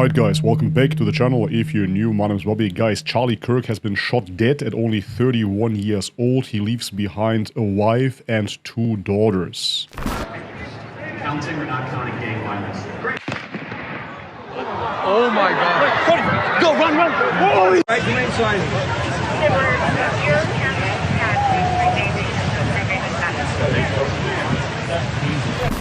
Alright guys, welcome back to the channel. If you're new, my name is Bobby. Guys, Charlie Kirk has been shot dead at only 31 years old. He leaves behind a wife and 2 daughters. Counting or not counting gang violence? Great. Oh my god. Go, run, run. Oh! Right, command sign.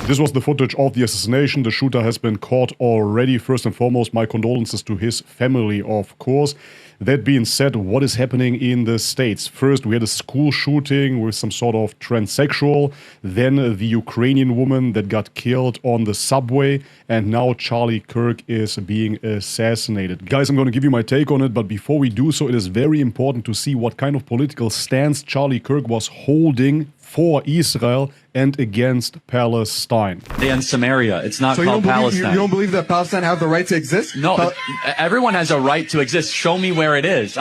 This was the footage of the assassination. The shooter has been caught already. First and foremost, my condolences to his family, of course. That being said, what is happening in the States? First, we had a school shooting with some sort of transsexual. Then the Ukrainian woman that got killed on the subway. And now Charlie Kirk is being assassinated. Guys, I'm going to give you my take on it. But before we do so, it is very important to see what kind of political stance Charlie Kirk was holding for Israel and against Palestine. In Samaria, it's not called Palestine. You don't believe that Palestine have the right to exist? No, everyone has a right to exist. Show me where it is.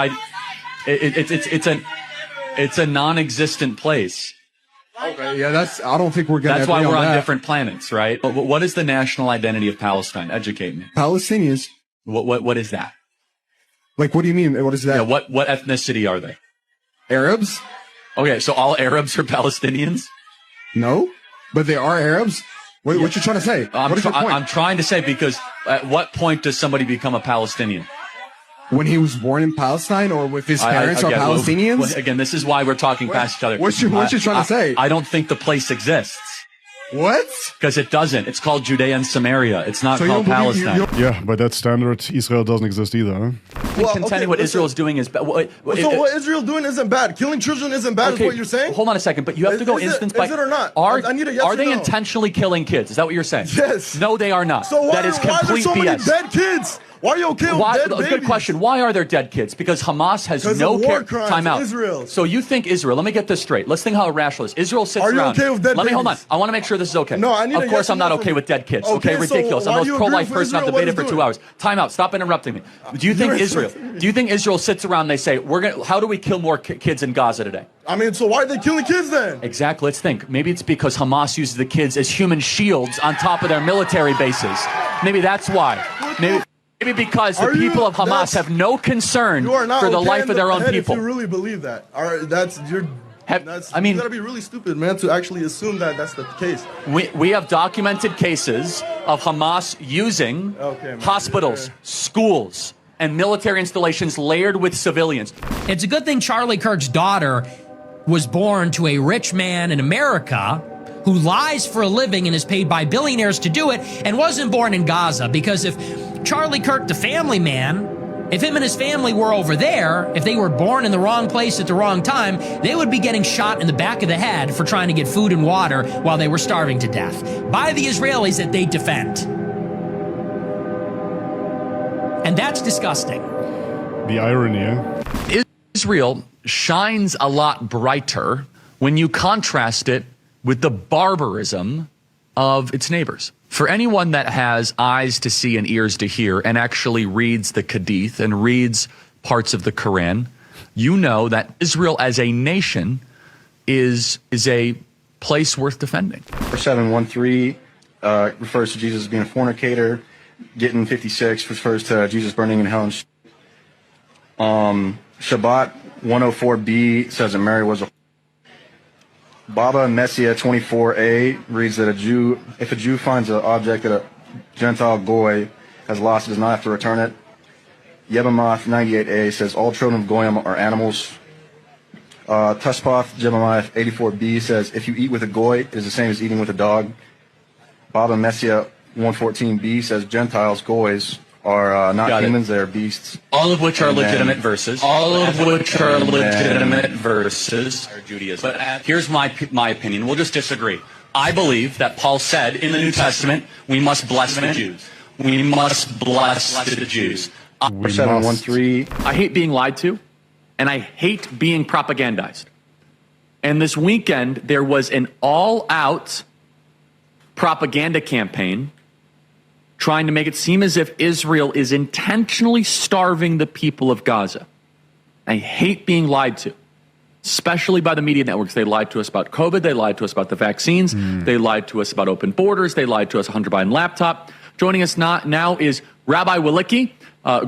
It's a non-existent place. Okay, yeah, I don't think we're gonna. That's why we're on different planets, right? But what is the national identity of Palestine? Educate me. Palestinians. What is that? Like, what do you mean? What is that? Yeah, what ethnicity are they? Arabs? Okay, so all Arabs are Palestinians? No, but they are Arabs. What you trying to say? What is your point? I'm trying to say, because at what point does somebody become a Palestinian? When he was born in Palestine, or if his parents are Palestinians? Well, again, this is why we're talking past each other. What you trying to say? I don't think the place exists. What? Because it doesn't. It's called Judea and Samaria. It's not called Palestine. Yeah, by that standard, Israel doesn't exist either, huh? Well, contending what Israel is doing is bad. So what Israel doing isn't bad. Killing children isn't bad, is what you're saying? Hold on a second, but you have to go instance by... Is it or not? I need a yes Are or they no. intentionally killing kids? Is that what you're saying? Yes. No, they are not. So that is complete why are there so BS. many dead kids? Why are you okay with dead babies? Good question. Why are there dead kids? Because Hamas has no war crimes. Time out. Israel. So you think Israel? Let me get this straight. Let's think how irrational it is. Israel sits around. Are you okay with dead babies? Hold on. I want to make sure this is okay. No, I need. Of course, I'm not okay with dead kids. Okay, ridiculous. I'm the most pro-life person. I've debated for 2 hours. Time out. Stop interrupting me. Do you think Israel? Do you think Israel sits around and they say, how do we kill more kids in Gaza today? I mean, so why are they killing kids then? Exactly. Let's think. Maybe it's because Hamas uses the kids as human shields on top of their military bases. Maybe that's why. Maybe because the people of Hamas have no concern for the life of their own people. If you really believe that, you gotta be really stupid, man, to actually assume that that's the case. We have documented cases of Hamas using hospitals, schools, and military installations layered with civilians. It's a good thing Charlie Kirk's daughter was born to a rich man in America who lies for a living and is paid by billionaires to do it, and wasn't born in Gaza. Because if Charlie Kirk, the family man, if him and his family were over there, if they were born in the wrong place at the wrong time, they would be getting shot in the back of the head for trying to get food and water while they were starving to death by the Israelis that they defend. And that's disgusting. The irony, eh? Israel shines a lot brighter when you contrast it with the barbarism of its neighbors. For anyone that has eyes to see and ears to hear and actually reads the Hadith and reads parts of the Quran, you know that Israel as a nation is a place worth defending. Verse 7:13 refers to Jesus being a fornicator. Getting 56 refers to Jesus burning in hell. Shabbat 104b says that Mary was a Baba Messiah 24a reads that if a Jew finds an object that a Gentile goy has lost, he does not have to return it. Yebamath 98a says all children of goyim are animals. Tuspoth Jebamiah 84b says if you eat with a goy, it is the same as eating with a dog. Baba Messiah 114b says Gentiles, goys, are not humans, they are beasts. All of which are legitimate verses. All of which are legitimate verses. Judaism. But here's my opinion. We'll just disagree. I believe that Paul said in the New Testament, we must bless the Jews. We must bless the Jews. Verse 7:13. I hate being lied to, and I hate being propagandized. And this weekend, there was an all-out propaganda campaign trying to make it seem as if Israel is intentionally starving the people of Gaza. I hate being lied to, especially by the media networks. They lied to us about COVID. They lied to us about the vaccines. They lied to us about open borders. They lied to us 100 Biden laptop. Joining us now is Rabbi Wilicki,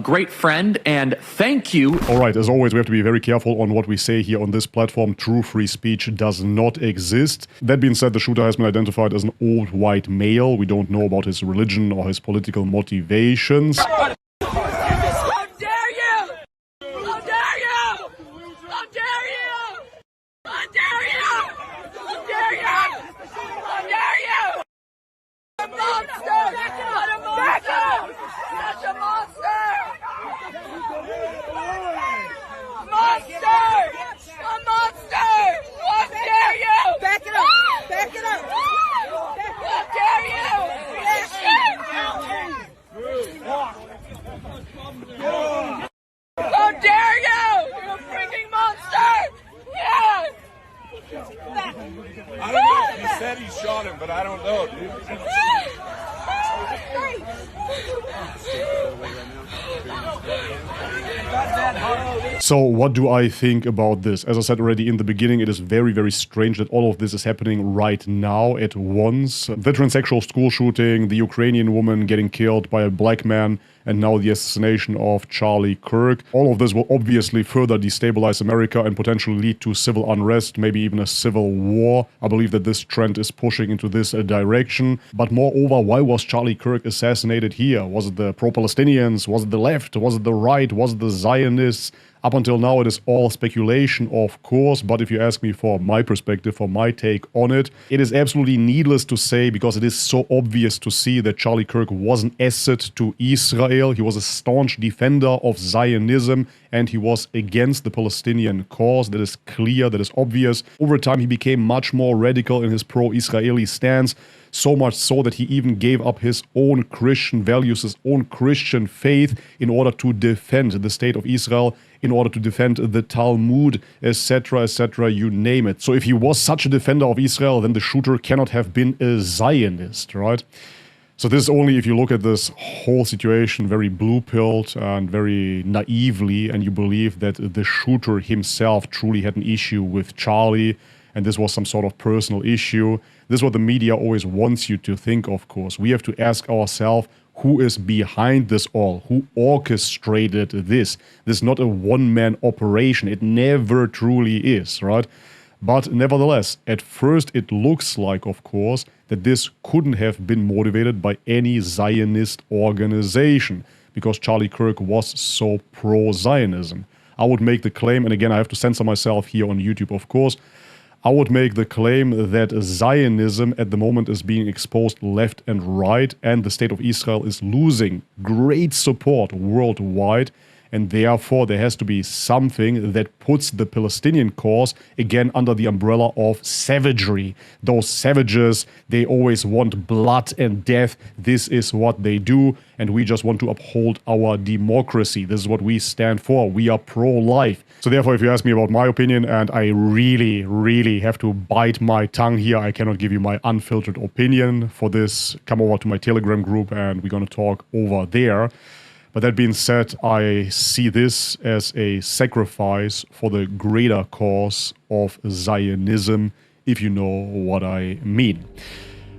great friend, and thank you. All right, as always, we have to be very careful on what we say here on this platform. True free speech does not exist. That being said, the shooter has been identified as an old white male. We don't know about his religion or his political motivations. How dare you! How dare you! How dare you! How dare you! How dare you! How dare you! How dare you! A monster! What a monster! Such a monster! Monster! A monster! How dare you! Back it up! Back it up! How dare you! How dare you! You freaking monster! Yeah! I don't know. He said he shot him, but I don't know, dude. So what do I think about this? As I said already in the beginning, it is very, very strange that all of this is happening right now at once. The transsexual school shooting, the Ukrainian woman getting killed by a black man, and now the assassination of Charlie Kirk. All of this will obviously further destabilize America and potentially lead to civil unrest, maybe even a civil war. I believe that this trend is pushing into this direction. But moreover, why was Charlie Kirk assassinated here? Was it the pro-Palestinians? Was it the left? Was it the right? Was it the Zionists? Up until now, it is all speculation, of course, but if you ask me for my perspective, for my take on it, it is absolutely needless to say, because it is so obvious to see that Charlie Kirk was an asset to Israel. He was a staunch defender of Zionism, and he was against the Palestinian cause. That is clear, that is obvious. Over time, he became much more radical in his pro-Israeli stance. So much so that he even gave up his own Christian values, his own Christian faith in order to defend the state of Israel, in order to defend the Talmud, etc., you name it. So if he was such a defender of Israel, then the shooter cannot have been a Zionist, right? So this is only if you look at this whole situation very blue-pilled and very naively, and you believe that the shooter himself truly had an issue with Charlie, and this was some sort of personal issue. This is what the media always wants you to think, of course. We have to ask ourselves, who is behind this all? Who orchestrated this? This is not a one-man operation. It never truly is, right? But nevertheless, at first it looks like, of course, that this couldn't have been motivated by any Zionist organization, because Charlie Kirk was so pro-Zionism. I would make the claim, and again, I have to censor myself here on YouTube, of course, I would make the claim that Zionism at the moment is being exposed left and right, and the state of Israel is losing great support worldwide, and therefore there has to be something that puts the Palestinian cause again under the umbrella of savagery. Those savages, they always want blood and death. This is what they do, and we just want to uphold our democracy. This is what we stand for. We are pro-life. So therefore, if you ask me about my opinion, and I really, really have to bite my tongue here, I cannot give you my unfiltered opinion. For this, come over to my Telegram group and we're going to talk over there. But that being said, I see this as a sacrifice for the greater cause of Zionism, if you know what I mean.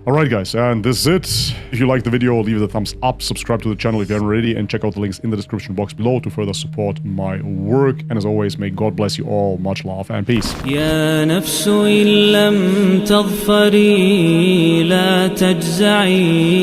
Alright guys, and this is it. If you liked the video, leave it a thumbs up, subscribe to the channel if you haven't already, and check out the links in the description box below to further support my work. And as always, may God bless you all. Much love and peace. يا نفس إن لم تظفري لا تجزعي